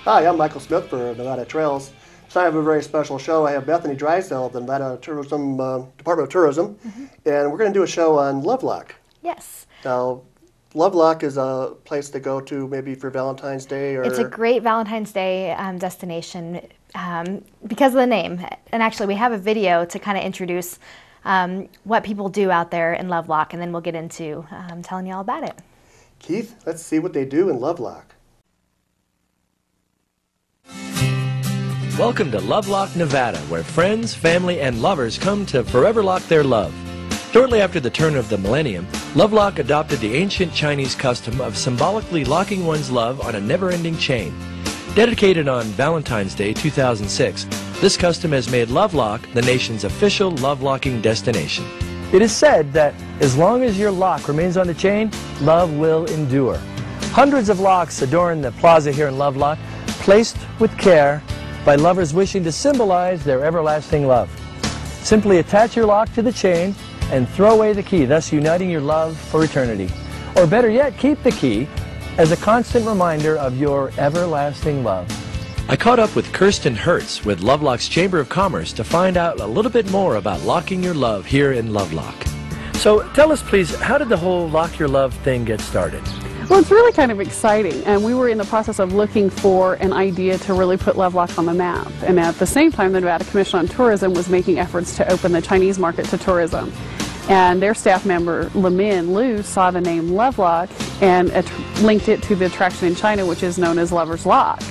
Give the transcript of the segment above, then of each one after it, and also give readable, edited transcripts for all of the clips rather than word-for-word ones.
Hi, I'm Michael Smith for Nevada Trails. So I have a very special show. I have Bethany Drysdale of the Nevada Tourism, Department of Tourism, and we're going to do a show on Lovelock. Yes. Now, Lovelock is a place to go to maybe for Valentine's Day, or it's a great Valentine's Day destination because of the name. And actually, we have a video to kind of introduce what people do out there in Lovelock, and then we'll get into telling you all about it. Keith, let's see what they do in Lovelock. Welcome to Lovelock, Nevada, where friends, family, and lovers come to forever lock their love. Shortly after the turn of the millennium, Lovelock adopted the ancient Chinese custom of symbolically locking one's love on a never-ending chain. Dedicated on Valentine's Day 2006, this custom has made Lovelock the nation's official love-locking destination. It is said that as long as your lock remains on the chain, love will endure. Hundreds of locks adorn the plaza here in Lovelock, placed with care by lovers wishing to symbolize their everlasting love. Simply attach your lock to the chain and throw away the key, thus uniting your love for eternity. Or better yet, keep the key as a constant reminder of your everlasting love. I caught up with Kirsten Hertz with Lovelock's Chamber of Commerce to find out a little bit more about locking your love here in Lovelock. So tell us please, how did the whole lock your love thing get started? Well, it's really kind of exciting, and we were in the process of looking for an idea to really put Lovelock on the map. And at the same time, the Nevada Commission on Tourism was making efforts to open the Chinese market to tourism. And their staff member, Lemin Liu, saw the name Lovelock and linked it to the attraction in China, which is known as Lover's Lock.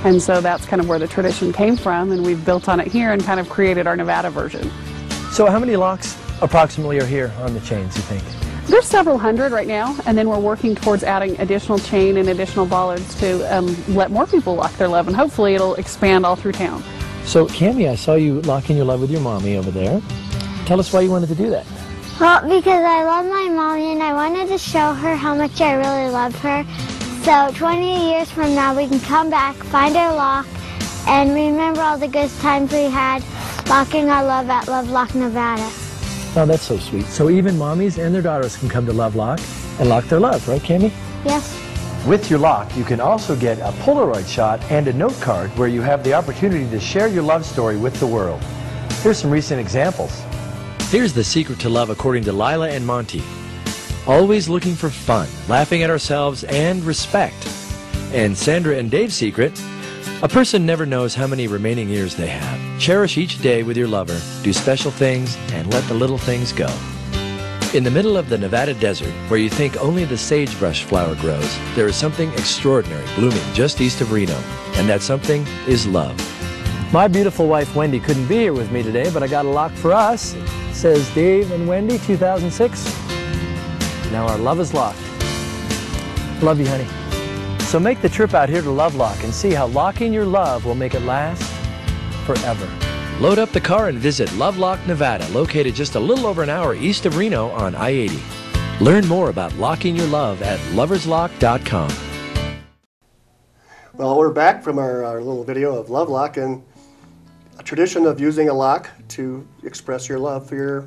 And so that's kind of where the tradition came from, and we've built on it here and kind of created our Nevada version. So how many locks approximately are here on the chains, you think? There's several hundred right now, and then we're working towards adding additional chain and additional bollards to let more people lock their love, and hopefully it'll expand all through town. So Cammie, I saw you locking your love with your mommy over there. Tell us why you wanted to do that. Well, because I love my mommy and I wanted to show her how much I really love her. So 20 years from now we can come back, find our lock, and remember all the good times we had locking our love at Lovelock, Nevada. Oh, that's so sweet. So even mommies and their daughters can come to Lovelock and lock their love, right, Cammie? Yes. With your lock, you can also get a Polaroid shot and a note card where you have the opportunity to share your love story with the world. Here's some recent examples. Here's the secret to love according to Lila and Monty. Always looking for fun, laughing at ourselves, and respect. And Sandra and Dave's secret, a person never knows how many remaining years they have. Cherish each day with your lover, do special things, and let the little things go. In the middle of the Nevada desert, where you think only the sagebrush flower grows, there is something extraordinary blooming just east of Reno, and that something is love. My beautiful wife Wendy couldn't be here with me today, but I got a lock for us. It says Dave and Wendy 2006. Now our love is locked. Love you, honey. So make the trip out here to Lovelock and see how locking your love will make it last forever. Load up the car and visit Lovelock, Nevada, located just a little over an hour east of Reno on I-80. Learn more about locking your love at loverslock.com. Well, we're back from our little video of Lovelock, and a tradition of using a lock to express your love for your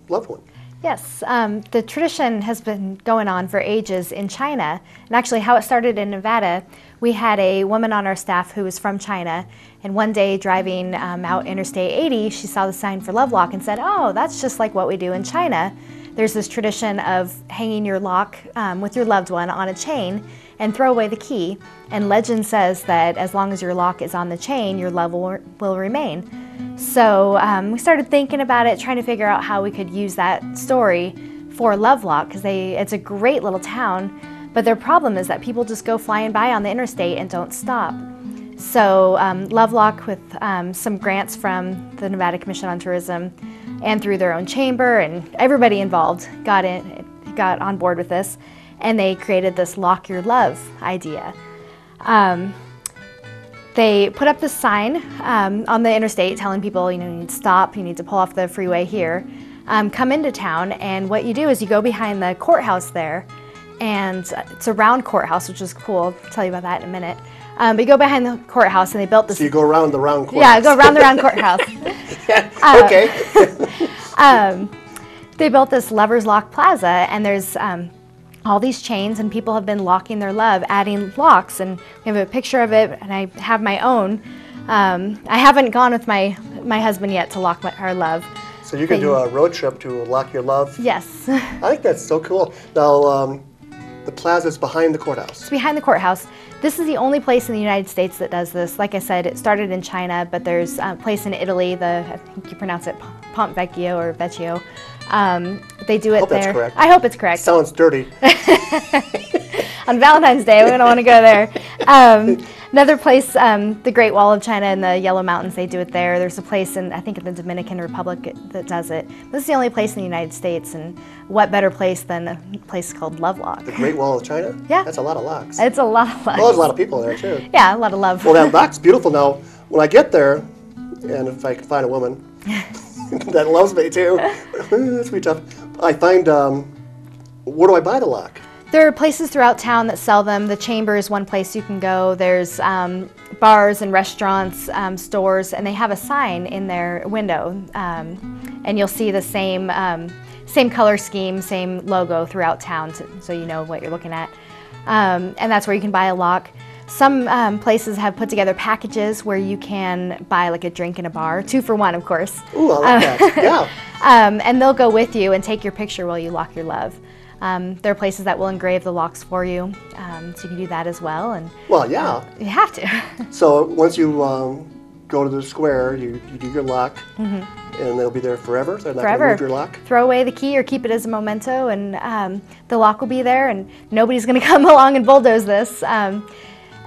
loved one. Yes, the tradition has been going on for ages in China, and actually how it started in Nevada, we had a woman on our staff who was from China, and one day driving out Interstate 80, she saw the sign for Lovelock and said, oh, that's just like what we do in China. There's this tradition of hanging your lock with your loved one on a chain and throw away the key, and legend says that as long as your lock is on the chain, your love will remain. So we started thinking about it, trying to figure out how we could use that story for Lovelock, because it's a great little town, but their problem is that people just go flying by on the interstate and don't stop. So Lovelock, with some grants from the Nevada Commission on Tourism and through their own chamber, and everybody involved got on board with this, and they created this Lock Your Love idea. They put up this sign on the interstate telling people, you need to stop, you need to pull off the freeway here, come into town, and what you do is you go behind the courthouse there, and it's a round courthouse, which is cool. I'll tell you about that in a minute. But you go behind the courthouse, and they built this. So you go around the round courthouse. Yeah, go around the round courthouse. Okay. They built this Lover's Lock Plaza, and there's all these chains, and people have been locking their love, adding locks, and we have a picture of it, and I have my own. I haven't gone with my husband yet to lock our love. So you can do a road trip to lock your love? Yes. I think that's so cool. Now, the plaza's behind the courthouse. It's behind the courthouse. This is the only place in the United States that does this. Like I said, it started in China, but there's a place in Italy, I think you pronounce it Ponte Vecchio or Vecchio. They do it hope there. That's correct. I hope it's correct. Sounds dirty. On Valentine's Day, we don't want to go there. Another place, the Great Wall of China and the Yellow Mountains, they do it there. There's a place I think in the Dominican Republic that does it. This is the only place in the United States, and what better place than a place called Lovelock? The Great Wall of China? Yeah. That's a lot of locks. It's a lot of love. Well, there's a lot of people there, too. Yeah, a lot of love. Well, that lock's beautiful. Now, when I get there, and if I can find a woman that loves me, too, that's be tough. I find, where do I buy the lock? There are places throughout town that sell them. The Chamber is one place you can go. There's bars and restaurants, stores, and they have a sign in their window. And you'll see the same color scheme, same logo throughout town, so you know what you're looking at. And that's where you can buy a lock. Some places have put together packages where you can buy like a drink in a bar, 2 for 1, of course. Ooh, I like that. Yeah. And they'll go with you and take your picture while you lock your love. There are places that will engrave the locks for you, so you can do that as well. And well, yeah. You have to. So once you go to the square, you do your lock, and they'll be there forever? They're not going to move your lock? Throw away the key or keep it as a memento, and the lock will be there, and nobody's going to come along and bulldoze this.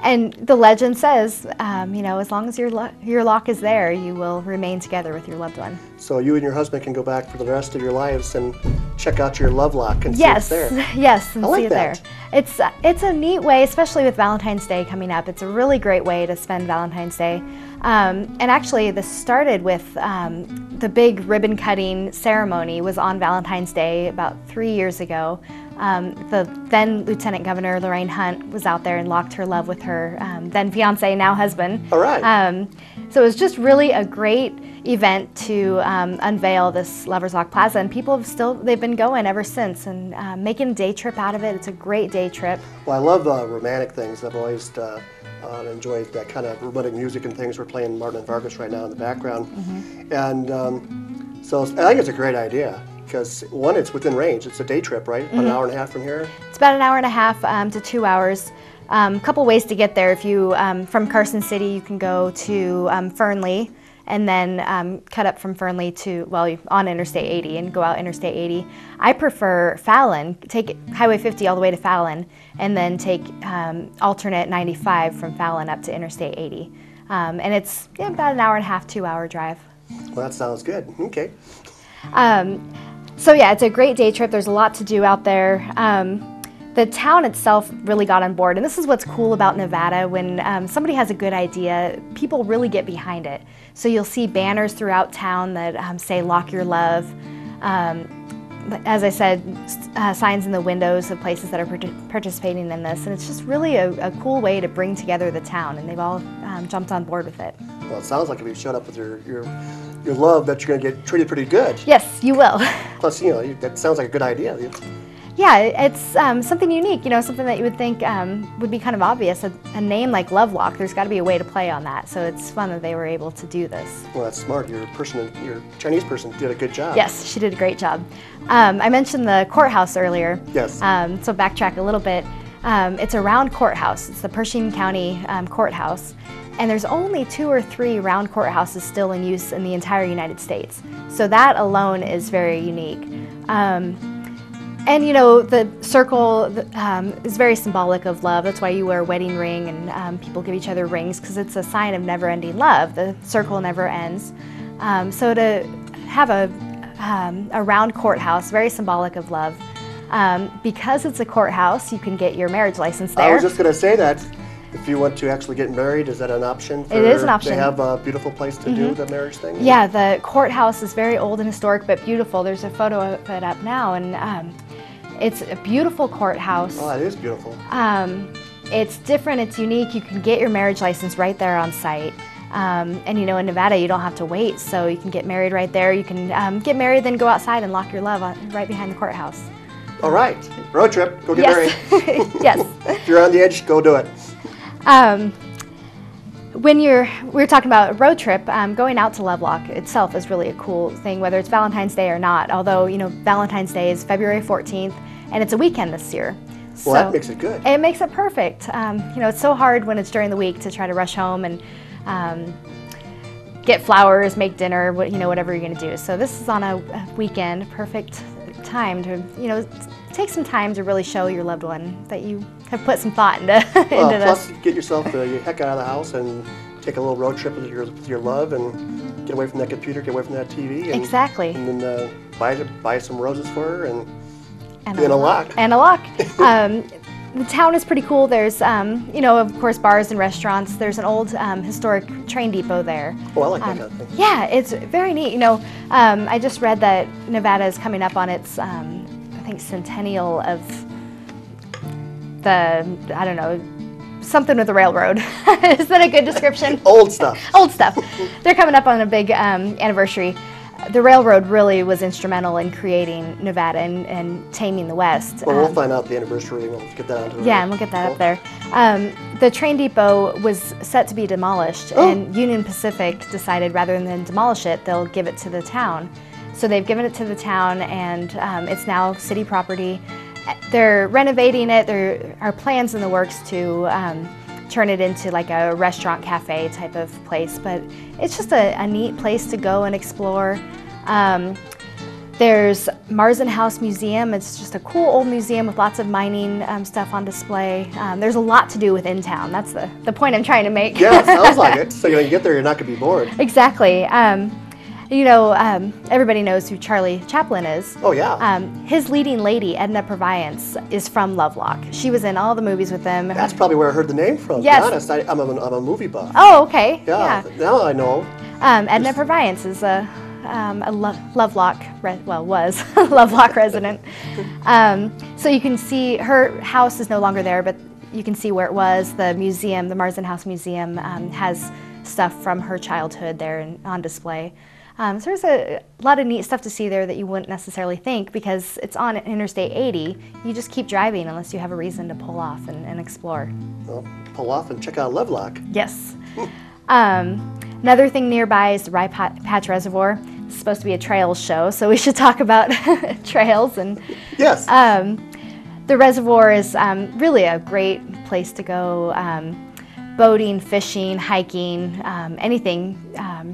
And the legend says, you know, as long as your lock is there, you will remain together with your loved one. So you and your husband can go back for the rest of your lives and check out your Lovelock and see it's there. Yes, and I like see it that. there. It's a neat way, especially with Valentine's Day coming up. It's a really great way to spend Valentine's Day. And actually, this started with the big ribbon cutting ceremony was on Valentine's Day about 3 years ago. The then Lieutenant Governor Lorraine Hunt was out there and locked her love with her then fiance, now husband. All right. So it was just really a great event to unveil this Lover's Lock Plaza, and people have they've been going ever since and making a day trip out of it. It's a great day trip. Well, I love romantic things. I've always enjoyed that kind of romantic music and things. We're playing Martin and Vargas right now in the background. And so I think it's a great idea. Because one, it's within range. It's a day trip, right? About an hour and a half from here. It's about an hour and a half to 2 hours. A couple ways to get there. If you from Carson City, you can go to Fernley, and then cut up from Fernley to on Interstate 80 and go out Interstate 80. I prefer Fallon. Take Highway 50 all the way to Fallon, and then take alternate 95 from Fallon up to Interstate 80. And it's about an hour and a half, 2 hour drive. Well, that sounds good. Okay. So yeah, it's a great day trip. There's a lot to do out there. The town itself really got on board, and this is what's cool about Nevada. When somebody has a good idea, people really get behind it. So you'll see banners throughout town that say "Lock Your Love." As I said, signs in the windows of places that are participating in this, and it's just really a cool way to bring together the town, and they've all jumped on board with it. Well, it sounds like if you showed up with your love, that you're going to get treated pretty good. Yes, you will. Plus, you know, that sounds like a good idea. Yeah, it's something unique, you know, something that you would think would be kind of obvious. A name like Lovelock, there's got to be a way to play on that. So it's fun that they were able to do this. Well, that's smart. Your Chinese person did a good job. Yes, she did a great job. I mentioned the courthouse earlier. Yes. So backtrack a little bit. It's a round courthouse. It's the Pershing County Courthouse. And there's only 2 or 3 round courthouses still in use in the entire United States. So that alone is very unique. And you know, the circle is very symbolic of love. That's why you wear a wedding ring, and people give each other rings, because it's a sign of never-ending love. The circle never ends. So to have a round courthouse, very symbolic of love. Because it's a courthouse, you can get your marriage license there. I was just going to say that. If you want to actually get married, is that an option? It is an option. They have a beautiful place to do the marriage thing? Yeah, the courthouse is very old and historic, but beautiful. There's a photo of it up now, and it's a beautiful courthouse. Oh, it is beautiful. It's different, it's unique. You can get your marriage license right there on site. And you know, in Nevada, you don't have to wait, so you can get married right there. You can get married, then go outside and lock your love right behind the courthouse. All right, road trip. Go get Yes. married. Yes. If you're on the edge, go do it. When we're talking about a road trip, going out to Lovelock itself is really a cool thing, whether it's Valentine's Day or not. Although, Valentine's Day is February 14th, and it's a weekend this year. Well, that makes it good. It makes it perfect. It's so hard when it's during the week to try to rush home and get flowers, make dinner, whatever you're going to do. So this is on a weekend, perfect time to, take some time to really show your loved one that you have put some thought into, Well, into plus this. get yourself the heck out of the house and take a little road trip with your love and get away from that computer, get away from that TV. And, Exactly. And then buy some roses for her and And a lock. And a lock. The town is pretty cool. There's, of course, bars and restaurants. There's an old historic train depot there. Oh, I like that kind of thing. Yeah, it's very neat. I just read that Nevada is coming up on its, I think, centennial of something with the railroad. Is that a good description? Old stuff. Old stuff. They're coming up on a big anniversary. The railroad really was instrumental in creating Nevada and taming the West. Well, we'll find out the anniversary. We'll get that onto Yeah, and we'll get that up there. The train depot was set to be demolished, and Union Pacific decided rather than demolish it, they'll give it to the town. So they've given it to the town, and it's now city property. They're renovating it. There are plans in the works to turn it into like a restaurant cafe type of place, but it's just a neat place to go and explore. There's Marsden House Museum. It's just a cool old museum with lots of mining stuff on display. There's a lot to do within town. That's the point I'm trying to make. Yeah, it sounds like it. So when you get there, you're not going to be bored. Exactly. Everybody knows who Charlie Chaplin is. Oh, yeah. His leading lady, Edna Purviance, is from Lovelock. She was in all the movies with him. That's probably where I heard the name from. Yes. To be honest, I'm a movie buff. Oh, okay. Yeah, now I know. Edna Purviance is a Lovelock, was a Lovelock resident. So you can see her house is no longer there, but you can see where it was. The museum, the Marsden House Museum, has stuff from her childhood there on display. So there's a lot of neat stuff to see there that you wouldn't necessarily think because it's on Interstate 80. You just keep driving unless you have a reason to pull off and explore. Well, pull off and check out Lovelock. Yes. Another thing nearby is the Rye Patch Reservoir. It's supposed to be a trails show, so we should talk about trails. And Yes. the reservoir is really a great place to go. Boating, fishing, hiking, anything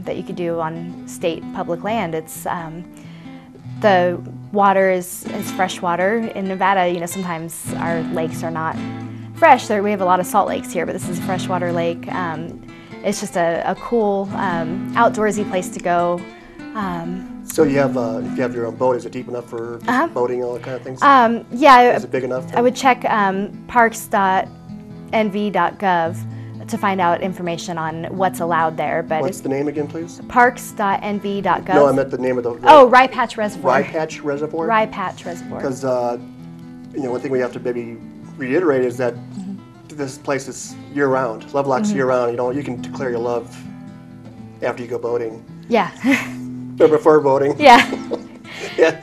that you could do on state public land. It's the water is fresh water. In Nevada, sometimes our lakes are not fresh. We have a lot of salt lakes here, but this is a freshwater lake. It's just a cool outdoorsy place to go. So you have, if you have your own boat, is it deep enough for boating and all that kind of things? Yeah. Is it big enough? I would check parks.nv.gov to find out information on what's allowed there. But What's the name again, please? Parks.nv.gov. No, I meant the name of the... Rye Patch Reservoir. Rye Patch Reservoir? Rye Patch Reservoir. Because, one thing we have to maybe reiterate is that this place is year-round. Lovelock's year-round. You can declare your love after you go boating. Yeah. Or before boating. Yeah. Yeah.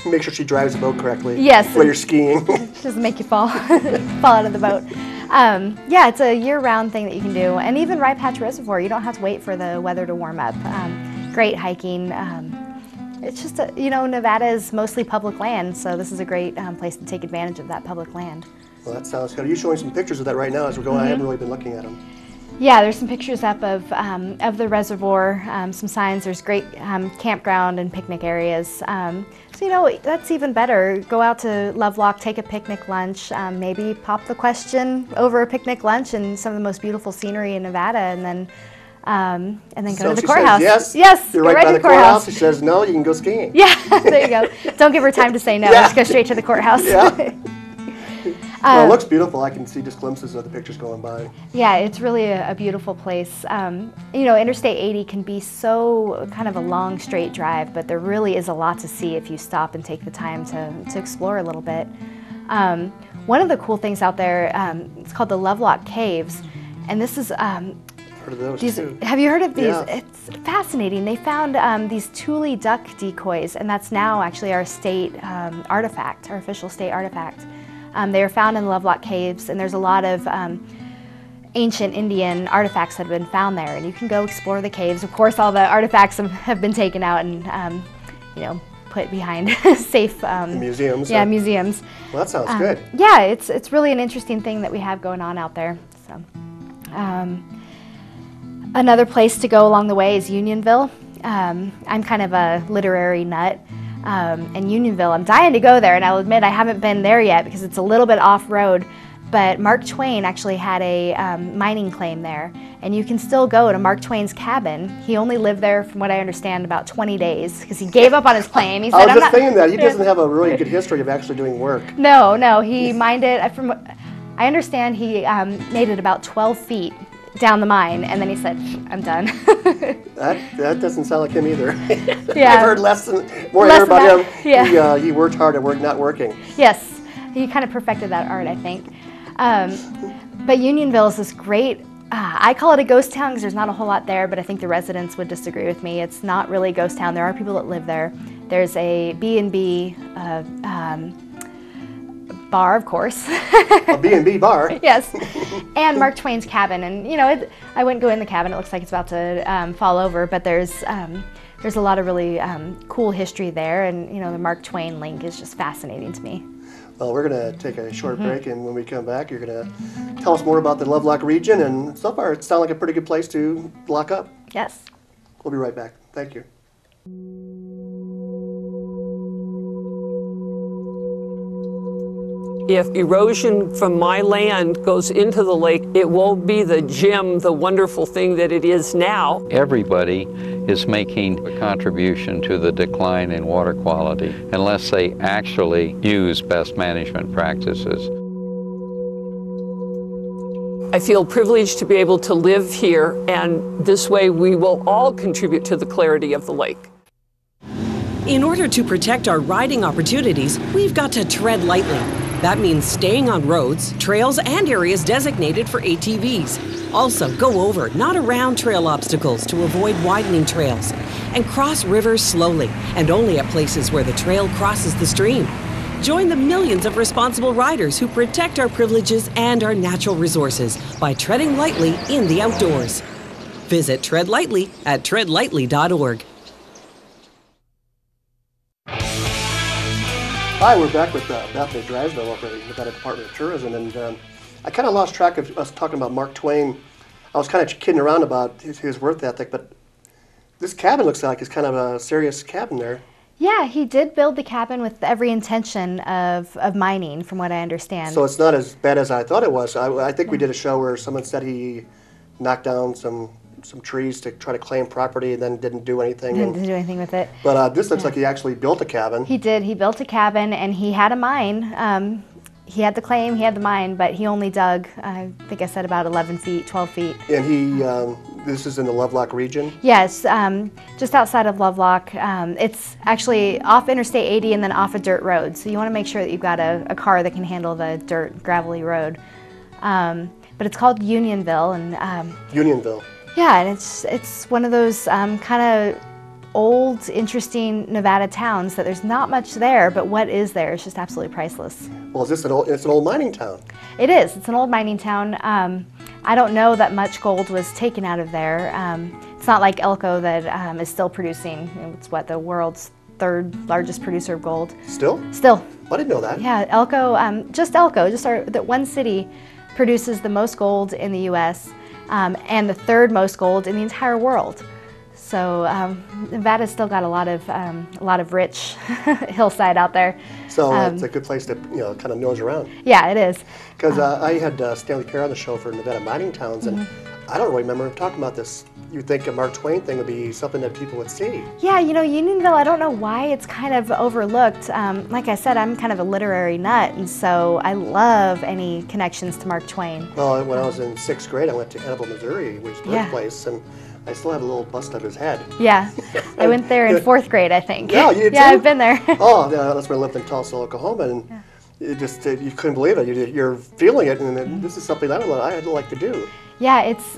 Make sure she drives the boat correctly. Yes. When you're skiing. Doesn't make you fall out of the boat. Yeah, it's a year-round thing that you can do. And even Rye Patch Reservoir, you don't have to wait for the weather to warm up. Great hiking. It's just, Nevada is mostly public land, so this is a great place to take advantage of that public land. Well, that sounds good. Are you showing some pictures of that right now as we're going? I haven't really been looking at them. Yeah, there's some pictures up of the reservoir, some signs. There's great campground and picnic areas. So, that's even better. Go out to Lovelock, take a picnic lunch, maybe pop the question over a picnic lunch and some of the most beautiful scenery in Nevada, and then go to the courthouse. Says yes. Yes, You're go right by to the courthouse. She says no, you can go skiing. Yeah, there you go. Don't give her time to say no. Yeah. Just go straight to the courthouse. Yeah. Well, it looks beautiful. I can see just glimpses of the pictures going by. Yeah, it's really a beautiful place. Interstate 80 can be so kind of a long, straight drive, but there really is a lot to see if you stop and take the time to explore a little bit. One of the cool things out there, it's called the Lovelock Caves, and this is Heard of those too. Have you heard of these? Yeah. It's fascinating. They found these Thule duck decoys, and that's now actually our state artifact, our official state artifact. They were found in the Lovelock caves, and there's a lot of ancient Indian artifacts that have been found there, and you can go explore the caves. Of course, all the artifacts have been taken out and you know, put behind safe museums. Yeah, museums. Well, that sounds good. Yeah, it's really an interesting thing that we have going on out there. So, another place to go along the way is Unionville. I'm kind of a literary nut. And Unionville, I'm dying to go there, and I'll admit I haven't been there yet because it's a little bit off-road, but Mark Twain actually had a mining claim there, and you can still go to Mark Twain's cabin. He only lived there, from what I understand, about 20 days because he gave up on his claim. He said, I was just saying that. He doesn't have a really good history of actually doing work. No, he mined it. From I understand he made it about 12 feet down the mine, and then he said, I'm done. that doesn't sound like him either. Yeah. I've heard more about him. Yeah. He worked hard at not working. Yes, he kind of perfected that art, I think. But Unionville is this great, I call it a ghost town because there's not a whole lot there, but I think the residents would disagree with me. It's not really a ghost town. There are people that live there. There's a B&B bar, of course. A B&B bar? Yes. And Mark Twain's cabin. And, you know, I wouldn't go in the cabin. It looks like it's about to fall over, but there's a lot of really cool history there. And, you know, the Mark Twain link is just fascinating to me. Well, we're going to take a short break, and when we come back, you're going to tell us more about the Lovelock region. And so far, it sounds like a pretty good place to lock up. Yes. We'll be right back. Thank you. If erosion from my land goes into the lake, it won't be the gem, the wonderful thing that it is now. Everybody is making a contribution to the decline in water quality unless they actually use best management practices. I feel privileged to be able to live here, and this way we will all contribute to the clarity of the lake. In order to protect our riding opportunities, we've got to tread lightly. That means staying on roads, trails, and areas designated for ATVs. Also, go over, not around trail obstacles to avoid widening trails. And cross rivers slowly, and only at places where the trail crosses the stream. Join the millions of responsible riders who protect our privileges and our natural resources by treading lightly in the outdoors. Visit Tread Lightly at treadlightly.org. Hi, we're back with Bethany Drysdale over at the Nevada Department of Tourism, and I kind of lost track of us talking about Mark Twain. I was kind of kidding around about his work ethic, but this cabin looks like it's kind of a serious cabin there. Yeah, he did build the cabin with every intention of mining, from what I understand. So it's not as bad as I thought it was. I think we did a show where someone said he knocked down some trees to try to claim property and then didn't do anything. Didn't do anything with it. But this looks like he actually built a cabin. He did. He built a cabin, and he had a mine. He had the claim, he had the mine, but he only dug, I think I said about 11 feet, 12 feet. And he, this is in the Lovelock region? Yes, just outside of Lovelock. It's actually off Interstate 80 and then off a dirt road. So you want to make sure that you've got a car that can handle the dirt, gravelly road. But it's called Unionville. And Unionville. yeah, and it's one of those kind of old, interesting Nevada towns that there's not much there, but what is there is just absolutely priceless. Well, is this it's an old mining town? It is. It's an old mining town. I don't know that much gold was taken out of there. It's not like Elko that is still producing. It's what, the world's third largest producer of gold. Still? Still. I didn't know that. Yeah, Elko, that one city produces the most gold in the U.S. And the third most gold in the entire world. So Nevada's still got a lot of rich hillside out there. So it's a good place to kind of nose around. Yeah, it is. Because I had Stanley Perry on the show for Nevada Mining Towns, and I don't really remember him talking about this. You'd think a Mark Twain thing would be something that people would see. Yeah, Unionville, I don't know why it's kind of overlooked. Like I said, I'm kind of a literary nut, and so I love any connections to Mark Twain. Well, when I was in 6th grade, I went to Annabelle, Missouri, his birthplace, and I still have a little bust of his head. Yeah, I went there in 4th grade, I think. Yeah, you did too? Yeah, I've been there. Oh, yeah, that's when I lived in Tulsa, Oklahoma, and you couldn't believe it. You're feeling it, and this is something I'd like to do. Yeah, it's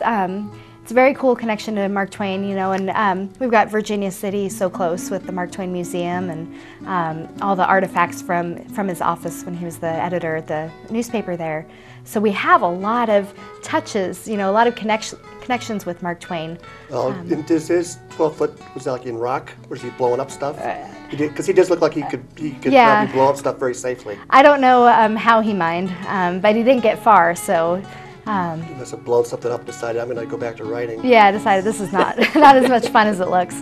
it's a very cool connection to Mark Twain, you know, and we've got Virginia City so close with the Mark Twain Museum and all the artifacts from his office when he was the editor at the newspaper there. So we have a lot of touches, you know, a lot of connections with Mark Twain. Well, does his 12-foot, was that like in rock? Was he blowing up stuff? Because he does look like he could probably blow up stuff very safely. I don't know how he mined, but he didn't get far, so. He must have blown something up and decided, I'm going to go back to writing. Yeah, I decided this is not as much fun as it looks.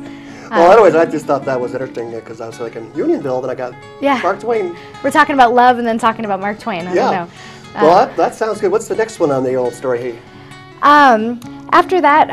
Well, anyways, I just thought that was interesting because I was like in Unionville, then I got Mark Twain. We're talking about love and then talking about Mark Twain. I don't know. Well, that sounds good. What's the next one on the old story? Hey. After that,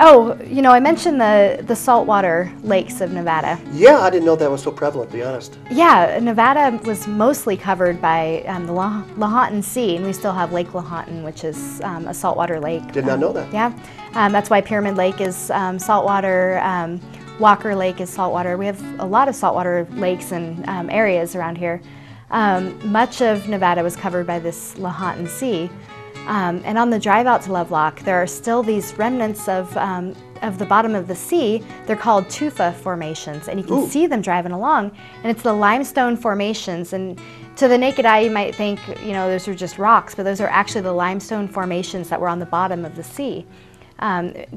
you know, I mentioned the saltwater lakes of Nevada. Yeah, I didn't know that was so prevalent, to be honest. Yeah, Nevada was mostly covered by the Lahontan Sea, and we still have Lake Lahontan, which is a saltwater lake. Did not know that. Yeah, that's why Pyramid Lake is saltwater. Walker Lake is saltwater. We have a lot of saltwater lakes and areas around here. Much of Nevada was covered by this Lahontan Sea. And on the drive out to Lovelock, there are still these remnants of the bottom of the sea. They're called tufa formations, and you can see them driving along. And it's the limestone formations. And to the naked eye, you might think, you know, those are just rocks, but those are actually the limestone formations that were on the bottom of the sea.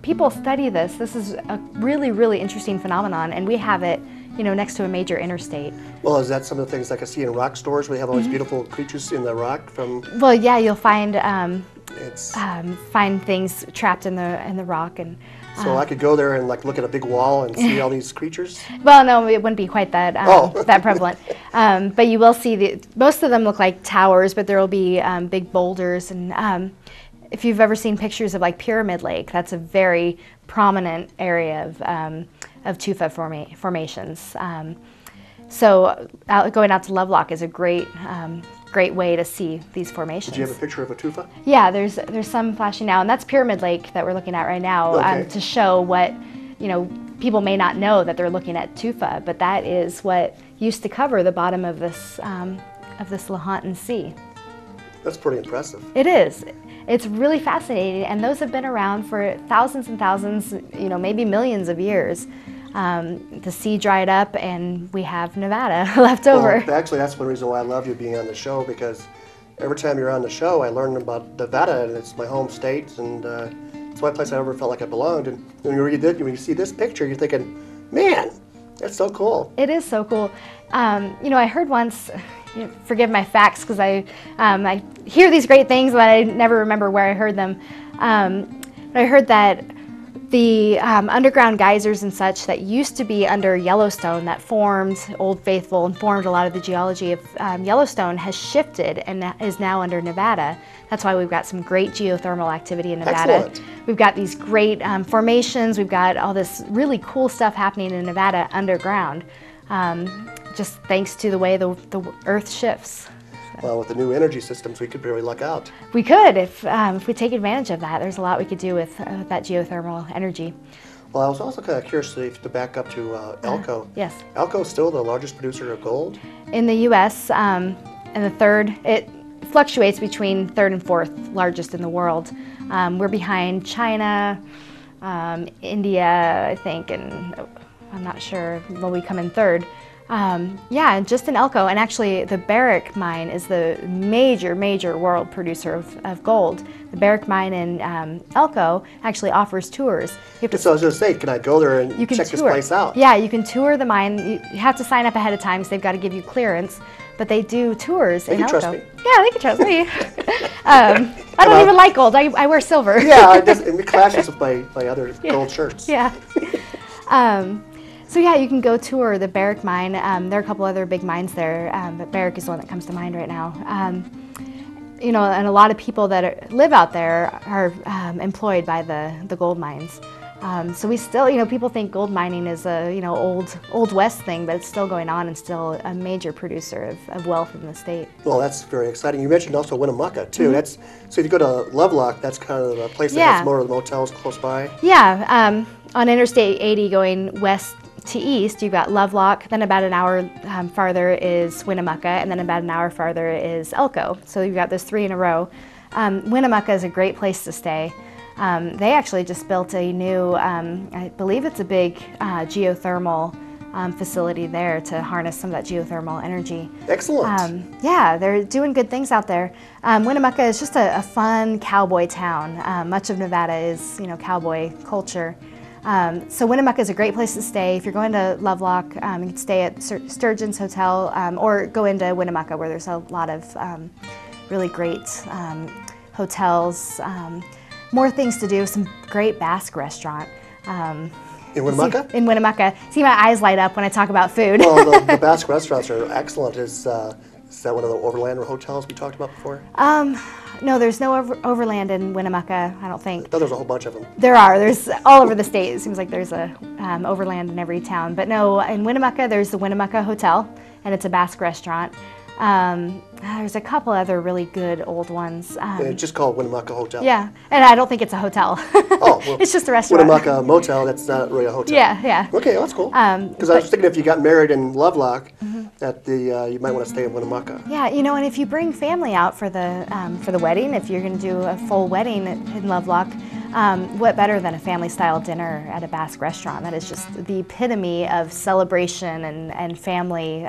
People study this. This is a really, really interesting phenomenon, and we have it, you know, next to a major interstate. Well, is that some of the things like I see in rock stores where they have all these beautiful creatures in the rock from? Well, yeah, you'll find find things trapped in the rock, and so I could go there and like look at a big wall and see all these creatures. Well, no, it wouldn't be quite that that prevalent. But you will see most of them look like towers, but there will be big boulders and. If you've ever seen pictures of like Pyramid Lake, that's a very prominent area of tufa formations. So going out to Lovelock is a great way to see these formations. Did you have a picture of a tufa? Yeah, there's some flashing now, and that's Pyramid Lake that we're looking at right now to show what, you know, people may not know that they're looking at tufa, but that is what used to cover the bottom of this Lahontan Sea. That's pretty impressive. It is. It's really fascinating, and those have been around for thousands and thousands, you know, maybe millions of years. The sea dried up, and we have Nevada left over. Well, actually, that's one reason why I love you being on the show, because every time you're on the show, I learn about Nevada, and it's my home state, and it's the only place I ever felt like I belonged. And when you see this picture, you're thinking, man, that's so cool. It is so cool. You know, I heard once. Forgive my facts because I hear these great things, but I never remember where I heard them. I heard that the underground geysers and such that used to be under Yellowstone, that formed Old Faithful and formed a lot of the geology of Yellowstone, has shifted and is now under Nevada. That's why we've got some great geothermal activity in Nevada. Excellent. We've got these great formations. We've got all this really cool stuff happening in Nevada underground. Just thanks to the way the Earth shifts. Well, with the new energy systems, we could really luck out. We could, if we take advantage of that. There's a lot we could do with that geothermal energy. Well, I was also kind of curious to back up to Elko. Yes. Elko is still the largest producer of gold? In the U.S., and the third, it fluctuates between third and fourth largest in the world. We're behind China, India, I think, and I'm not sure will we come in third. Yeah, just in Elko, and actually the Barrick mine is the major world producer of gold. The Barrick mine in Elko actually offers tours. So I was going to say, can I go there and check this place out? Yeah, you can tour the mine. You have to sign up ahead of time because they've got to give you clearance, but they do tours in Elko. They can trust me. Yeah, they can trust me. I don't even like gold. I wear silver. Yeah, it clashes with my other gold shirts. Yeah. So yeah, you can go tour the Barrick mine. There are a couple other big mines there, but Barrick is the one that comes to mind right now. You know, and a lot of people that live out there are employed by the gold mines. So we still, you know, people think gold mining is a, you know, old West thing, but it's still going on and still a major producer of wealth in the state. Well, that's very exciting. You mentioned also Winnemucca too. Mm-hmm. So if you go to Lovelock, that's kind of a place that has more of the motels close by. Yeah, on Interstate 80 going west to east, you've got Lovelock, then about an hour farther is Winnemucca, and then about an hour farther is Elko. So you've got those three in a row. Winnemucca is a great place to stay. They actually just built a new, I believe it's a big geothermal facility there to harness some of that geothermal energy. Excellent. Yeah, they're doing good things out there. Winnemucca is just a fun cowboy town. Much of Nevada is, cowboy culture. So Winnemucca is a great place to stay. If you're going to Lovelock, you can stay at Sturgeon's Hotel or go into Winnemucca where there's a lot of really great hotels, more things to do, some great Basque restaurant. In Winnemucca? In Winnemucca. See, my eyes light up when I talk about food. Well, the Basque restaurants are excellent. Is that one of the Overland hotels we talked about before? No, there's no Overland in Winnemucca, I don't think. I thought there's a whole bunch of them. There are. There's all over the state. It seems like there's a Overland in every town. But no, in Winnemucca, there's the Winnemucca Hotel, and it's a Basque restaurant. There's a couple other really good old ones. It's just called Winnemucca Hotel. Yeah, and I don't think it's a hotel. Oh, well, it's just a restaurant. Winnemucca Motel, that's not really a hotel. Yeah, yeah. Okay, well, that's cool. Because I was thinking if you got married in Lovelock, that you might want to stay in Winnemucca. Yeah, and if you bring family out for the wedding, if you're going to do a full wedding in Lovelock, what better than a family-style dinner at a Basque restaurant? That is just the epitome of celebration and family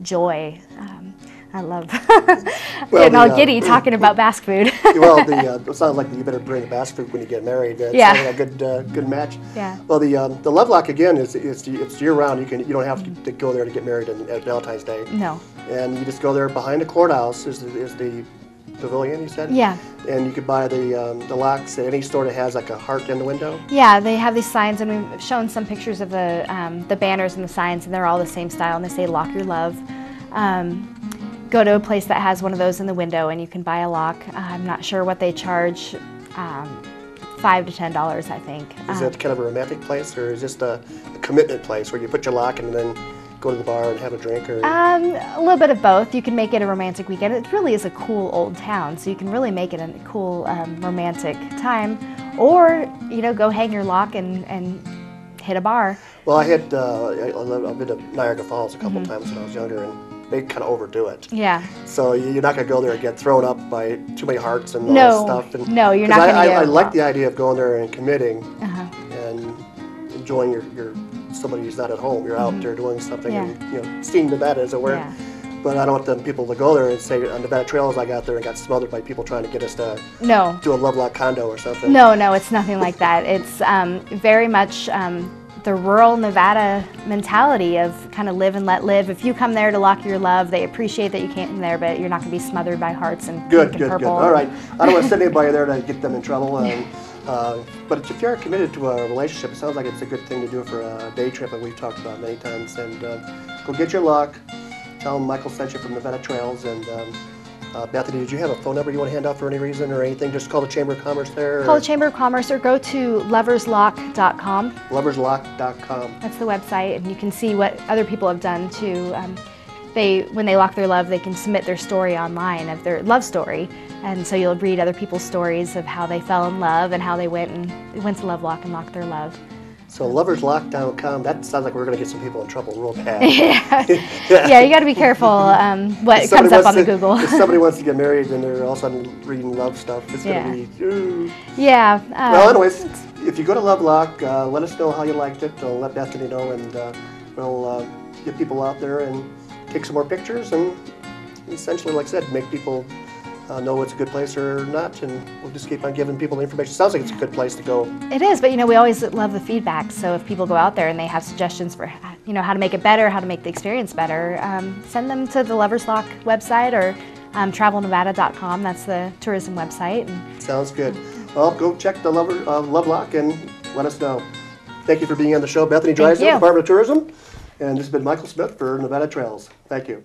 joy. I love getting all giddy talking about Basque food. Well, it sounds like you better bring the Basque food when you get married. It's a good match. Yeah. Well, the Lovelock again it's year-round. You don't have to go there to get married at Valentine's Day. No. And you just go there behind the courthouse is the pavilion, you said? Yeah. And you could buy the locks at any store that has like a heart in the window? Yeah, they have these signs, and we've shown some pictures of the banners and the signs, and they're all the same style, and they say "Lock Your Love." Go to a place that has one of those in the window, and you can buy a lock. I'm not sure what they charge, $5 to $10, I think. Is it kind of a romantic place, or is it just a commitment place where you put your lock and then go to the bar and have a drink? Or a little bit of both. You can make it a romantic weekend. It really is a cool old town, so you can really make it a cool romantic time. Or, go hang your lock and hit a bar. Well, I've been to Niagara Falls a couple times when I was younger, and they kind of overdo it. Yeah. So you're not going to go there and get thrown up by too many hearts and all that stuff. No, you're not going to I like the idea of going there and committing and enjoying your somebody who's not at home. You're out there doing something and seeing Nevada, as it were. Yeah. But I don't want them people to go there and say, on Nevada Trails, I got there and got smothered by people trying to get us to do a Lovelock condo or something. No, it's nothing like that. It's very much the rural Nevada mentality of kind of live and let live. If you come there to lock your love, they appreciate that you came there, but you're not going to be smothered by hearts and pink and purple. Good. All right. I don't want to send anybody there to get them in trouble. But if you're committed to a relationship, it sounds like it's a good thing to do for a day trip that we've talked about many times. And go get your lock. Tell them Michael sent you from Nevada Trails. And Bethany, did you have a phone number you want to hand out for any reason or anything? Just call the Chamber of Commerce there? Call the Chamber of Commerce or go to loverslock.com. Loverslock.com. That's the website, and you can see what other people have done to, when they lock their love, they can submit their story online of their love story. And so you'll read other people's stories of how they fell in love and how they went to Lovelock and locked their love. So loverslock.com, that sounds like we're going to get some people in trouble real bad. Yeah, you got to be careful what comes up on the Google. If somebody wants to get married and they're all of a sudden reading love stuff, it's going to be, ooh. Yeah. Well, anyways, if you go to Lovelock, let us know how you liked it. Let Bethany know, and we'll get people out there and take some more pictures and essentially, like I said, make people know it's a good place or not, and we'll just keep on giving people the information. It sounds like it's a good place to go. It is, but we always love the feedback. So if people go out there and they have suggestions for how to make it better, how to make the experience better, send them to the Loverslock website or travelnevada.com. That's the tourism website. Sounds good. Well, go check the Lovelock and let us know. Thank you for being on the show, Bethany Drysdale, Department of Tourism, and this has been Michael Smith for Nevada Trails. Thank you.